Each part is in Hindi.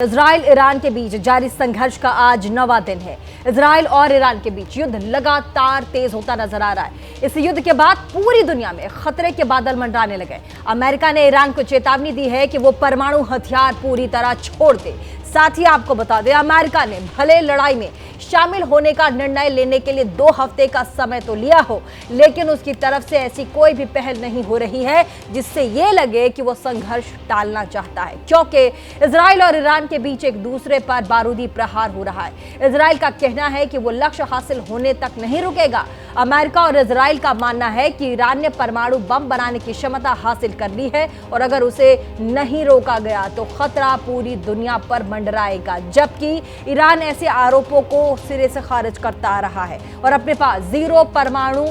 इजराइल ईरान के बीच जारी संघर्ष का आज 9वां दिन है। इजराइल और ईरान के बीच युद्ध लगातार तेज होता नजर आ रहा है। इस युद्ध के बाद पूरी दुनिया में खतरे के बादल मंडराने लगे। अमेरिका ने ईरान को चेतावनी दी है कि वो परमाणु हथियार पूरी तरह छोड़ दे। साथ ही आपको बता दें, अमेरिका ने भले लड़ाई में शामिल होने का निर्णय लेने के लिए 2 हफ्ते का समय तो लिया हो, लेकिन उसकी तरफ से ऐसी कोई भी पहल नहीं हो रही है जिससे ये लगे कि वो संघर्ष टालना चाहता है, क्योंकि इजराइल और ईरान के बीच एक दूसरे पर बारूदी प्रहार हो रहा है। इजराइल का कहना है कि वो लक्ष्य हासिल होने तक नहीं रुकेगा। अमेरिका और इजराइल का मानना है कि ईरान ने परमाणु बम बनाने की क्षमता हासिल कर ली है और अगर उसे नहीं रोका गया तो खतरा पूरी दुनिया पर मंडराएगा, जबकि ईरान ऐसे आरोपों को सिरे से खारिज करता आ रहा है और अपने पास 0 परमाणु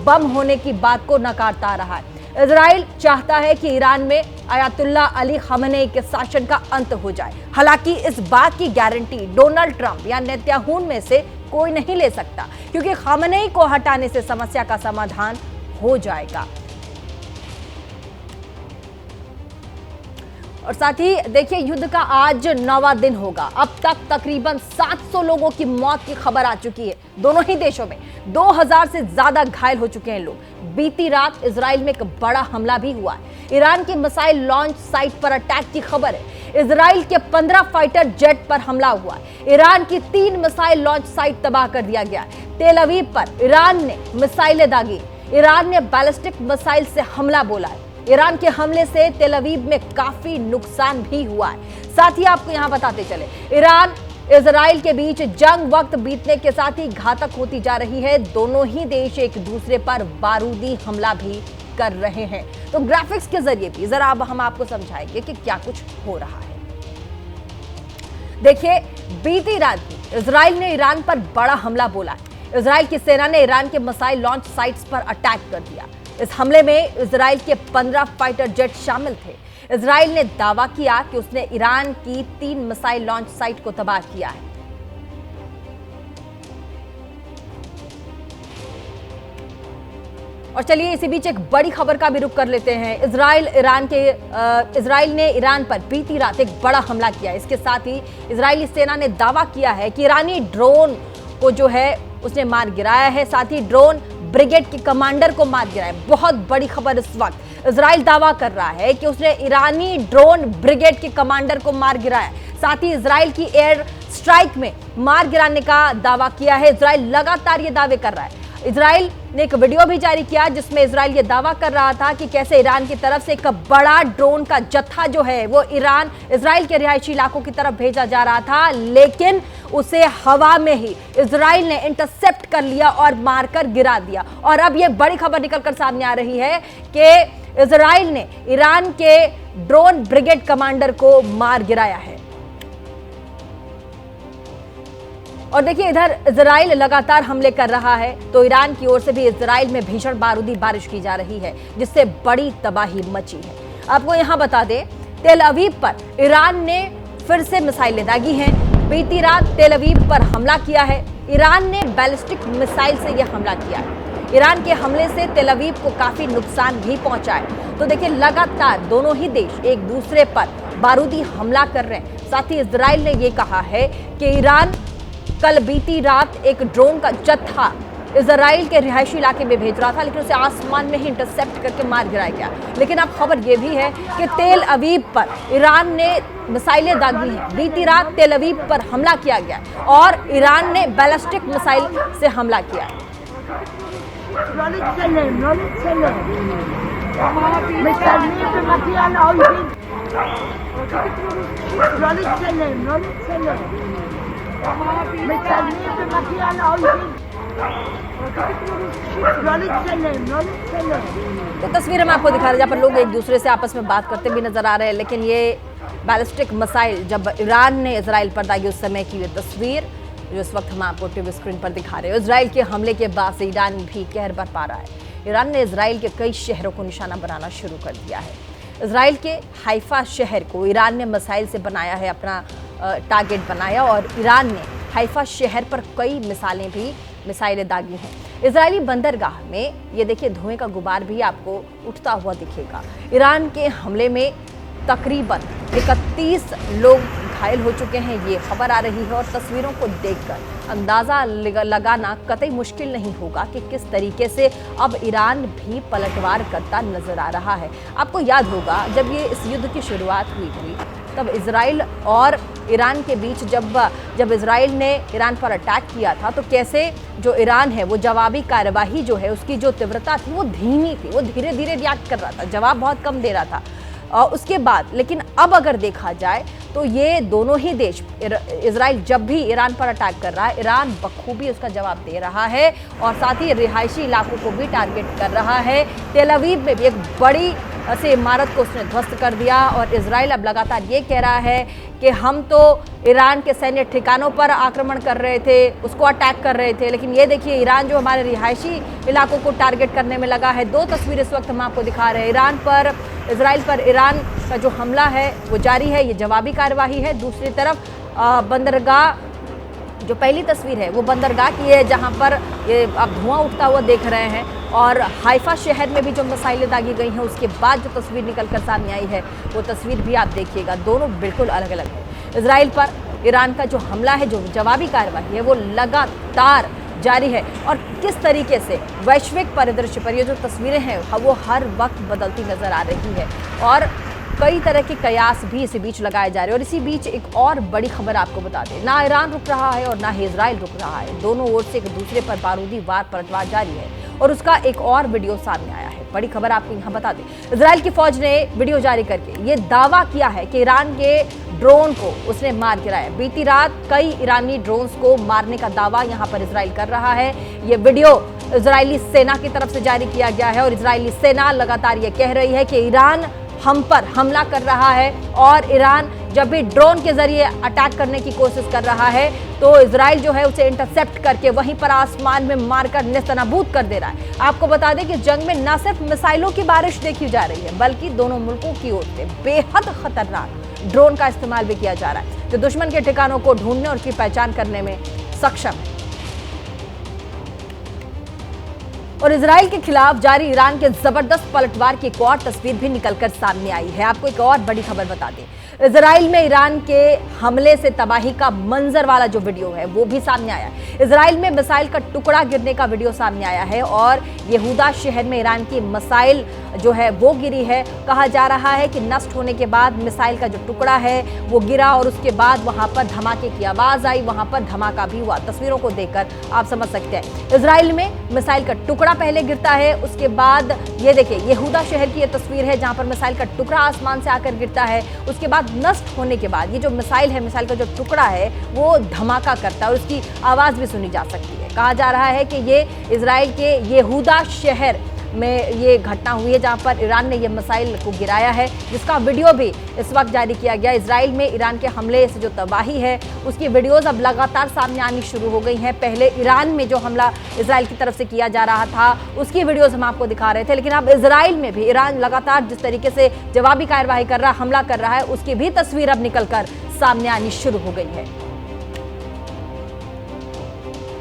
बम होने की बात को नकारता आ रहा है। इजराइल चाहता है कि ईरान में अयातुल्ला अली खamenei के शासन का अंत हो जाए। हालांकि इस बात की गारंटी डोनाल्ड ट्रंप या नेतन्याहू में से कोई नहीं ले सकता, क्योंकि खamenei को हटाने से समस्या का समाधान हो जाएगा। और साथ ही देखिए, युद्ध का आज 9वां दिन होगा। अब तक तकरीबन 700 लोगों की मौत की खबर आ चुकी है। दोनों ही देशों में 2000 से ज्यादा घायल हो चुके हैं लोग। बीती रात इजराइल में एक बड़ा हमला भी हुआ है। ईरान की मिसाइल लॉन्च साइट पर अटैक की खबर है। इजराइल के 15 फाइटर जेट पर हमला हुआ है। ईरान की 3 मिसाइल लॉन्च साइट तबाह कर दिया गया। तेल अवीव पर ईरान ने मिसाइलें दागी। ईरान ने बैलिस्टिक मिसाइल से हमला बोला है। ईरान के हमले से तेल अवीव में काफी नुकसान भी हुआ है। साथ ही आपको यहां बताते चले, ईरान इजराइल के बीच जंग वक्त बीतने के साथ ही घातक होती जा रही है। दोनों ही देश एक दूसरे पर बारूदी हमला भी कर रहे हैं। तो ग्राफिक्स के जरिए भी जरा अब हम आपको समझाएंगे कि क्या कुछ हो रहा है। देखिए, बीती रात इजराइल ने ईरान पर बड़ा हमला बोला। इजराइल की सेना ने ईरान के मिसाइल लॉन्च साइट्स पर अटैक कर दिया। इस हमले में इजराइल के 15 फाइटर जेट शामिल थे। इजराइल ने दावा किया कि उसने ईरान की 3 मिसाइल लॉन्च साइट को तबाह किया है। और चलिए, इसी बीच एक बड़ी खबर का भी रुख कर लेते हैं। इजराइल ने ईरान पर बीती रात एक बड़ा हमला किया। इसके साथ ही इजरायली सेना ने दावा किया है कि ईरानी ड्रोन को जो है उसने मार गिराया है। साथ ही ड्रोन ब्रिगेड के कमांडर को मार गिराया। बहुत बड़ी खबर इस वक्त। इजराइल दावा कर रहा है कि उसने ईरानी ड्रोन ब्रिगेड के कमांडर को मार गिराया। साथ ही इजराइल की एयर स्ट्राइक में मार गिराने का दावा किया है। इजराइल लगातार ये दावे कर रहा है। इजराइल ने एक वीडियो भी जारी किया जिसमें इजराइल ये दावा कर रहा था कि कैसे ईरान की तरफ से एक बड़ा ड्रोन का जत्था जो है वो इजराइल के रिहायशी इलाकों की तरफ भेजा जा रहा था, लेकिन उसे हवा में ही इजराइल ने इंटरसेप्ट कर लिया और मारकर गिरा दिया। और अब ये बड़ी खबर निकलकर सामने आ रही है कि इजराइल ने ईरान के ड्रोन ब्रिगेड कमांडर को मार गिराया है। और देखिए, इधर इजराइल लगातार हमले कर रहा है तो ईरान की ओर से भी इजराइल में भीषण बारूदी बारिश की जा रही है, जिससे बड़ी तबाही मची है। आपको यहां बता दें, तेल अवीव पर ईरान ने फिर से मिसाइलें दागी हैं। बीती रात तेल अवीव पर हमला किया है। ईरान ने बैलिस्टिक मिसाइल से यह हमला किया है। ईरान के हमले से तेल अवीव को काफी नुकसान भी पहुंचा है। तो देखिए, लगातार दोनों ही देश एक दूसरे पर बारूदी हमला कर रहे हैं। साथ ही इजराइल ने यह कहा है कि ईरान कल बीती रात एक ड्रोन का जत्था इजराइल के रिहायशी इलाके में भेज रहा था, लेकिन उसे आसमान में ही इंटरसेप्ट करके मार गिराया गया। लेकिन अब खबर यह भी है कि तेल अवीव पर ईरान ने मिसाइलें दागी हैं। बीती रात तेल अवीव पर हमला किया गया और ईरान ने बैलिस्टिक मिसाइल से हमला किया है। तो तस्वीर हम आपको दिखा रहे हैं जहाँ पर लोग एक दूसरे से आपस में बात करते भी नजर आ रहे हैं। लेकिन ये बैलिस्टिक मिसाइल जब ईरान ने इजराइल पर दागी उस समय की ये तस्वीर जो इस वक्त हम आपको टीवी स्क्रीन पर दिखा रहे हैं। इजराइल के हमले के बाद से ईरान भी कहर बरपा रहा है। ईरान ने इजराइल के कई शहरों को निशाना बनाना शुरू कर दिया है। इजराइल के हाइफा शहर को ईरान ने मिसाइल से बनाया है, अपना टारगेट बनाया, और ईरान ने हाइफा शहर पर कई मिसाइलें दागी हैं। इजरायली बंदरगाह में ये देखिए, धुएं का गुबार भी आपको उठता हुआ दिखेगा। ईरान के हमले में तकरीबन 31 लोग घायल हो चुके हैं, ये खबर आ रही है। और तस्वीरों को देखकर अंदाजा लगाना कतई मुश्किल नहीं होगा कि किस तरीके से अब ईरान भी पलटवार करता नजर आ रहा है। आपको याद होगा जब ये इस युद्ध की शुरुआत हुई थी, तब इजराइल और ईरान के बीच जब इजराइल ने ईरान पर अटैक किया था, तो कैसे जो ईरान है वो जवाबी कार्यवाही जो है उसकी जो तीव्रता थी वो धीमी थी, वो धीरे धीरे रिएक्ट कर रहा था, जवाब बहुत कम दे रहा था। उसके बाद लेकिन अब अगर देखा जाए तो ये दोनों ही देश, इजराइल जब भी ईरान पर अटैक कर रहा है, ईरान बखूबी उसका जवाब दे रहा है और साथ ही रिहायशी इलाकों को भी टारगेट कर रहा है। तेल अवीव में भी एक बड़ी से इमारत को उसने ध्वस्त कर दिया और इजराइल अब लगातार ये कह रहा है कि हम तो ईरान के सैन्य ठिकानों पर आक्रमण कर रहे थे, उसको अटैक कर रहे थे, लेकिन ये देखिए ईरान जो हमारे रिहायशी इलाकों को टारगेट करने में लगा है। दो तस्वीर इस वक्त हम आपको दिखा रहे हैं। इजराइल पर ईरान का जो हमला है वो जारी है, ये जवाबी कार्यवाही है। दूसरी तरफ बंदरगाह, जो पहली तस्वीर है वो बंदरगाह की है जहां पर ये आप धुआं उठता हुआ देख रहे हैं, और हाइफा शहर में भी जो मिसाइलें दागी गई हैं उसके बाद जो तस्वीर निकलकर सामने आई है वो तस्वीर भी आप देखिएगा, दोनों बिल्कुल अलग अलग है। इजराइल पर ईरान का जो हमला है, जो जवाबी कार्रवाई है वो लगातार जारी है और किस तरीके से वैश्विक परिदृश्य पर ये जो तस्वीरें हैं वो हर वक्त बदलती नजर आ रही है और कई तरह के कयास भी इसी बीच लगाए जा रहे हैं। और इसी बीच एक और बड़ी खबर आपको बता दें, ना ईरान रुक रहा है और ना ही इजराइल रुक रहा है, दोनों ओर से एक दूसरे पर बारूदी वार पलटवार जारी है और उसका एक और वीडियो सामने आया है। बड़ी खबर आपको यहाँ बता दें, इजराइल की फौज ने वीडियो जारी करके ये दावा किया है कि ईरान के ड्रोन को उसने मार गिराया। बीती रात कई ईरानी ड्रोन्स को मारने का दावा यहाँ पर इजराइल कर रहा है। ये वीडियो इजरायली सेना की तरफ से जारी किया गया है और इजरायली सेना लगातार ये कह रही है कि ईरान हम पर हमला कर रहा है और ईरान जब भी ड्रोन के जरिए अटैक करने की कोशिश कर रहा है तो इजराइल जो है उसे इंटरसेप्ट करके वहीं पर आसमान में मारकर नेस्तनाबूद कर दे रहा है। आपको बता दें कि जंग में न सिर्फ मिसाइलों की बारिश देखी जा रही है बल्कि दोनों मुल्कों की ओर से बेहद खतरनाक ड्रोन का इस्तेमाल भी किया जा रहा है, जो दुश्मन के ठिकानों को ढूंढने और उसकी पहचान करने में सक्षम है। और इजराइल के खिलाफ जारी ईरान के जबरदस्त पलटवार की एक और तस्वीर भी निकलकर सामने आई है। आपको एक और बड़ी खबर बता दें, इजराइल में ईरान के हमले से तबाही का मंजर वाला जो वीडियो है वो भी सामने आया। इजराइल में मिसाइल का टुकड़ा गिरने का वीडियो सामने आया है और यहूदा शहर में ईरान की मिसाइल जो है वो गिरी है। कहा जा रहा है कि नष्ट होने के बाद मिसाइल का जो टुकड़ा है वो गिरा और उसके बाद वहां पर धमाके की आवाज आई, वहां पर धमाका भी हुआ। तस्वीरों को देखकर आप समझ सकते हैं, इजराइल में मिसाइल का टुकड़ा पहले गिरता है, उसके बाद ये देखिए यहूदा शहर की ये तस्वीर है जहां पर मिसाइल का टुकड़ा आसमान से आकर गिरता है। उसके बाद नष्ट होने के बाद ये जो मिसाइल है, मिसाइल का जो टुकड़ा है वो धमाका करता है और उसकी आवाज भी सुनी जा सकती है। कहा जा रहा है कि ये इजराइल के यहूदा शहर में ये घटना हुई है जहां पर ईरान ने ये मिसाइल को गिराया है, जिसका वीडियो भी इस वक्त जारी किया गया। इजराइल में ईरान के हमले से जो तबाही है उसकी वीडियोस अब लगातार सामने आनी शुरू हो गई हैं। पहले ईरान में जो हमला इजराइल की तरफ से किया जा रहा था उसकी वीडियोस हम आपको दिखा रहे थे, लेकिन अब इजराइल में भी ईरान लगातार जिस तरीके से जवाबी कार्रवाई कर रहा, हमला कर रहा है, उसकी भी तस्वीर अब निकलकर सामने आनी शुरू हो गई है।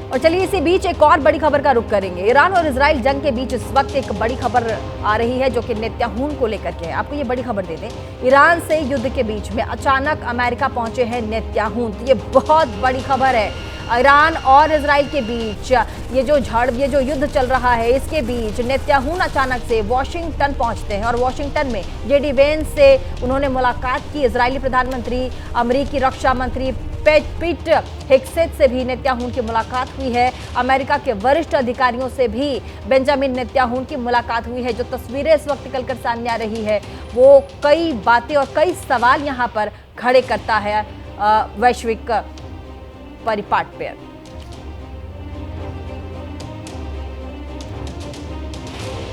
और चलिए इसी बीच एक और बड़ी खबर का रुख करेंगे। ईरान और इजराइल जंग के बीच इस वक्त एक बड़ी खबर आ रही है जो कि नेतन्याहू को लेकर के है। आपको ये बड़ी खबर दे दें, ईरान से युद्ध के बीच में अचानक अमेरिका पहुंचे हैं नेतन्याहू। ये बहुत बड़ी खबर है। ईरान और इजराइल के बीच ये जो युद्ध चल रहा है इसके बीच नेतन्याहू अचानक से वॉशिंगटन पहुंचते हैं और वॉशिंगटन में जेडी वेंस से उन्होंने मुलाकात की। इजरायली प्रधानमंत्री, अमेरिकी रक्षा मंत्री पीट हेगसेथ से भी नेतन्याहू की मुलाकात हुई है। अमेरिका के वरिष्ठ अधिकारियों से भी बेंजामिन नेतन्याहू की मुलाकात हुई है। जो तस्वीरें इस वक्त निकलकर सामने आ रही है वो कई बातें और कई सवाल यहाँ पर खड़े करता है वैश्विक परिपाट पे।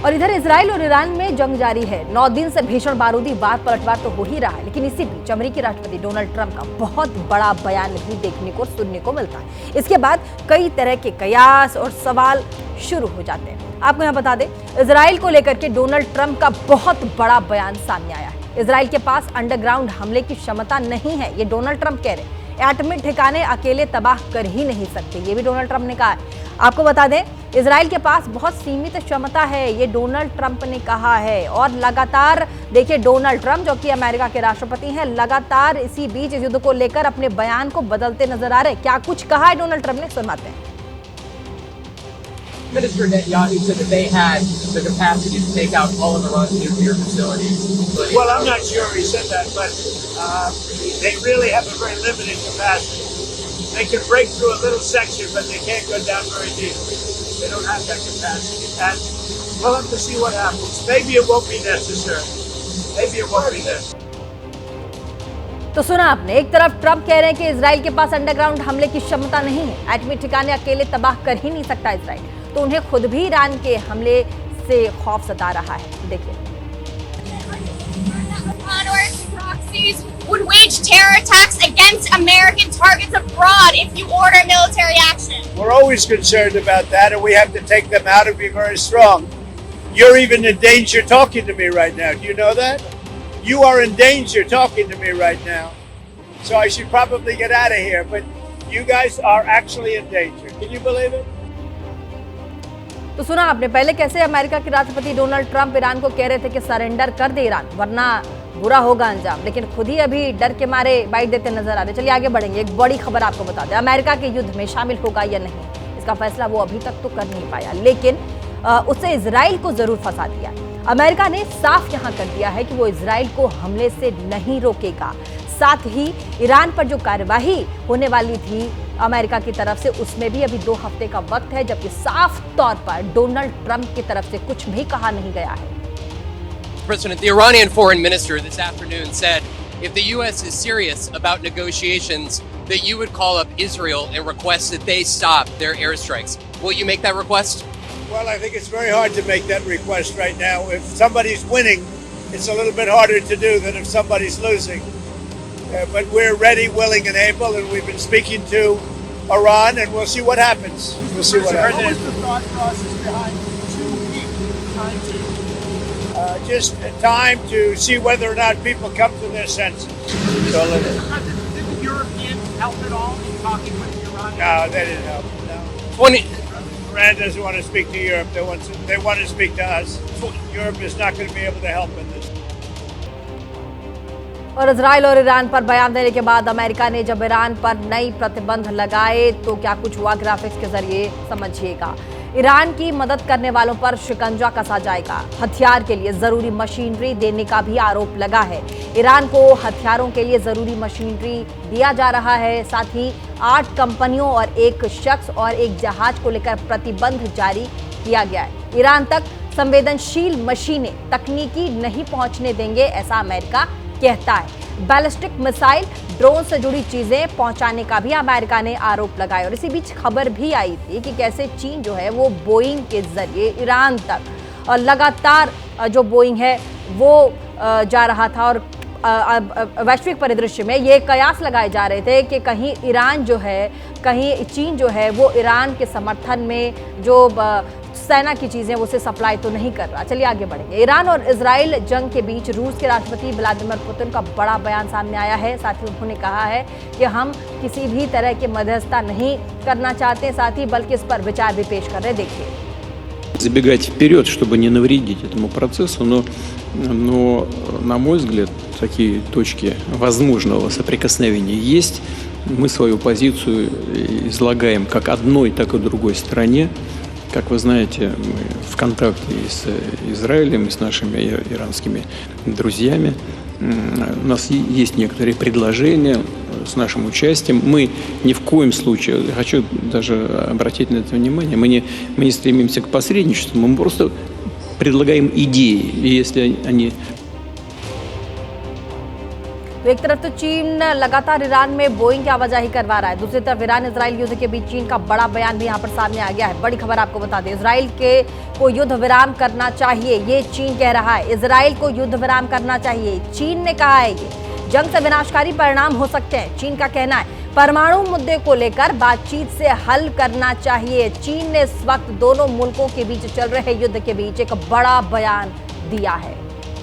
और इधर इजराइल और ईरान में जंग जारी है। 9 दिन से भीषण बारूदी वार पलटवार तो हो ही रहा है, लेकिन इसी बीच अमेरिकी राष्ट्रपति डोनाल्ड ट्रंप का बहुत बड़ा बयान भी देखने को सुनने को मिलता है। इसके बाद कई तरह के कयास और सवाल शुरू हो जाते हैं। आपको यहाँ बता दें, इजराइल को लेकर के डोनाल्ड ट्रंप का बहुत बड़ा बयान सामने आया है। इजराइल के पास अंडरग्राउंड हमले की क्षमता नहीं है, ये डोनाल्ड ट्रंप कह रहे हैं। एटमी ठिकाने अकेले तबाह कर ही नहीं सकते, ये भी डोनाल्ड ट्रंप ने कहा है। आपको बता दें, इजराइल के पास बहुत सीमित क्षमता है, ये डोनाल्ड ट्रंप ने कहा है। और लगातार देखिए, डोनाल्ड ट्रंप जो कि अमेरिका के राष्ट्रपति हैं, लगातार इसी बीच युद्ध को लेकर अपने बयान को बदलते नजर आ रहे हैं। क्या कुछ कहा है डोनाल्ड ट्रंप ने, सुनवाते हैं। Minister Netanyahu said that they had the capacity to take out all of Iran's nuclear facilities. Well, I'm not sure he said that, but they really have a very limited capacity. They can break through a little section, but they can't go down very deep. They don't have that capacity. And we'll have to see what happens. Maybe it won't be necessary. Maybe it won't be necessary. तो सुना आपने, एक तरफ ट्रंप कह रहे हैं कि इजराइल के पास अंडरग्राउंड हमले की क्षमता नहीं है, एटमी ठिकाने अकेले तबाह कर ही नहीं सकता इजराइल, तो उन्हें खुद भी ईरान के हमले से खौफ सता रहा है। देखिए, would wage terror attacks against American targets abroad if you order military action. We're always concerned about that, and we have to take them out and be very strong. You're even in danger talking to me right now. Do you know that? You are in danger talking to me right now. So I should probably get out of here, but you guys are actually in danger. Can you believe it? तो सुना आपने पहले कैसे अमेरिका के राष्ट्रपति डोनाल्ड ट्रंप ईरान को कह रहे थे कि सरेंडर कर दे ईरान, वरना बुरा होगा अंजाम, लेकिन खुद ही अभी डर के मारे बाइट देते नजर आ रहे। चलिए आगे बढ़ेंगे। एक बड़ी खबर आपको बता दें, अमेरिका के युद्ध में शामिल होगा या नहीं, इसका फैसला वो अभी तक तो कर नहीं पाया, लेकिन उससे इजराइल को जरूर फंसा दिया। अमेरिका ने साफ यहां कर दिया है कि वो इजराइल को हमले से नहीं रोकेगा। साथ ही ईरान पर जो कार्यवाही होने वाली थी अमेरिका की तरफ से, उसमें भी अभी 2 हफ्ते का वक्त है, जबकि साफ तौर पर डोनाल्ड ट्रंप की तरफ से कुछ भी कहा नहीं गया है। President, the Iranian foreign minister this afternoon said if the U.S. is serious about negotiations, that you would call up Israel and request that they stop their airstrikes. Will you make that request? Well, I think it's very hard to make that request right now. If somebody's winning, it's a little bit harder to do than if somebody's losing. But we're ready, willing, and able, and we've been speaking to Iran, and we'll see what happens. We'll see what happens. What was the thought process behind 2-week time to? Just time to see whether or not people come to their senses. Did the Europeans help at all in talking with the Iranians? No, they didn't help. No. 20. Iran doesn't want to speak to Europe. They want to speak to us. Europe is not going to be able to help in this. और इजराइल और ईरान पर बयान देने के बाद अमेरिका ने जब ईरान पर नई प्रतिबंध लगाए तो क्या कुछ हुआ, ग्राफिक्स के जरिए समझिएगा। ईरान की मदद करने वालों पर शिकंजा कसा जाएगा। हथियार के लिए जरूरी मशीनरी देने का भी आरोप लगा है। ईरान को हथियारों के लिए जरूरी मशीनरी दिया जा रहा है। साथ ही 8 कंपनियों और 1 शख्स और 1 जहाज को लेकर प्रतिबंध जारी किया गया है। ईरान तक संवेदनशील मशीनें तकनीकी नहीं पहुंचने देंगे, ऐसा अमेरिका कहता है। बैलिस्टिक मिसाइल, ड्रोन से जुड़ी चीजें पहुंचाने का भी अमेरिका ने आरोप लगाया। और इसी बीच खबर भी आई थी कि कैसे चीन जो है वो बोइंग के जरिए ईरान तक और लगातार जो बोइंग है वो जा रहा था। और वैश्विक परिदृश्य में ये कयास लगाए जा रहे थे कि कहीं ईरान जो है, कहीं चीन जो है वो ईरान के समर्थन में जो सेना की चीजें उसे सप्लाई तो नहीं कर रहा। चलिए आगे बढ़ेंगे। ईरान और इजराइल जंग के बीच रूस के राष्ट्रपति व्लादिमीर पुतिन का बड़ा बयान सामने आया है। साथ ही उन्होंने कहा है कि हम किसी भी तरह की मध्यस्थता नहीं करना चाहते, साथ ही बल्कि इस पर विचार भी पेश कर रहे। देखिए, забегать вперед, чтобы не навредить этому процессу, но на мой взгляд, такие точки возможного соприкосновения есть. Мы свою позицию излагаем как одной, так и другой стороне. Как вы знаете, мы в контакте и с Израилем, и с нашими иранскими друзьями. У нас есть некоторые предложения с нашим участием. Мы ни в коем случае, хочу даже обратить на это внимание, мы не стремимся к посредничеству, мы просто предлагаем идеи. И если они... तो एक तरफ तो चीन लगातार ईरान में बोइंग की आवाजाही करवा रहा है, दूसरी तरफ ईरान इजराइल युद्ध के बीच चीन का बड़ा बयान भी यहां पर सामने आ गया है। बड़ी खबर आपको बता दें, इजराइल को युद्ध विराम करना चाहिए, ये चीन कह रहा है। इजराइल को युद्ध विराम करना चाहिए, चीन ने कहा है। ये जंग से विनाशकारी परिणाम हो सकते हैं, चीन का कहना है। परमाणु मुद्दे को लेकर बातचीत से हल करना चाहिए। चीन ने इस वक्त दोनों मुल्कों के बीच चल रहे युद्ध के बीच एक बड़ा बयान दिया है।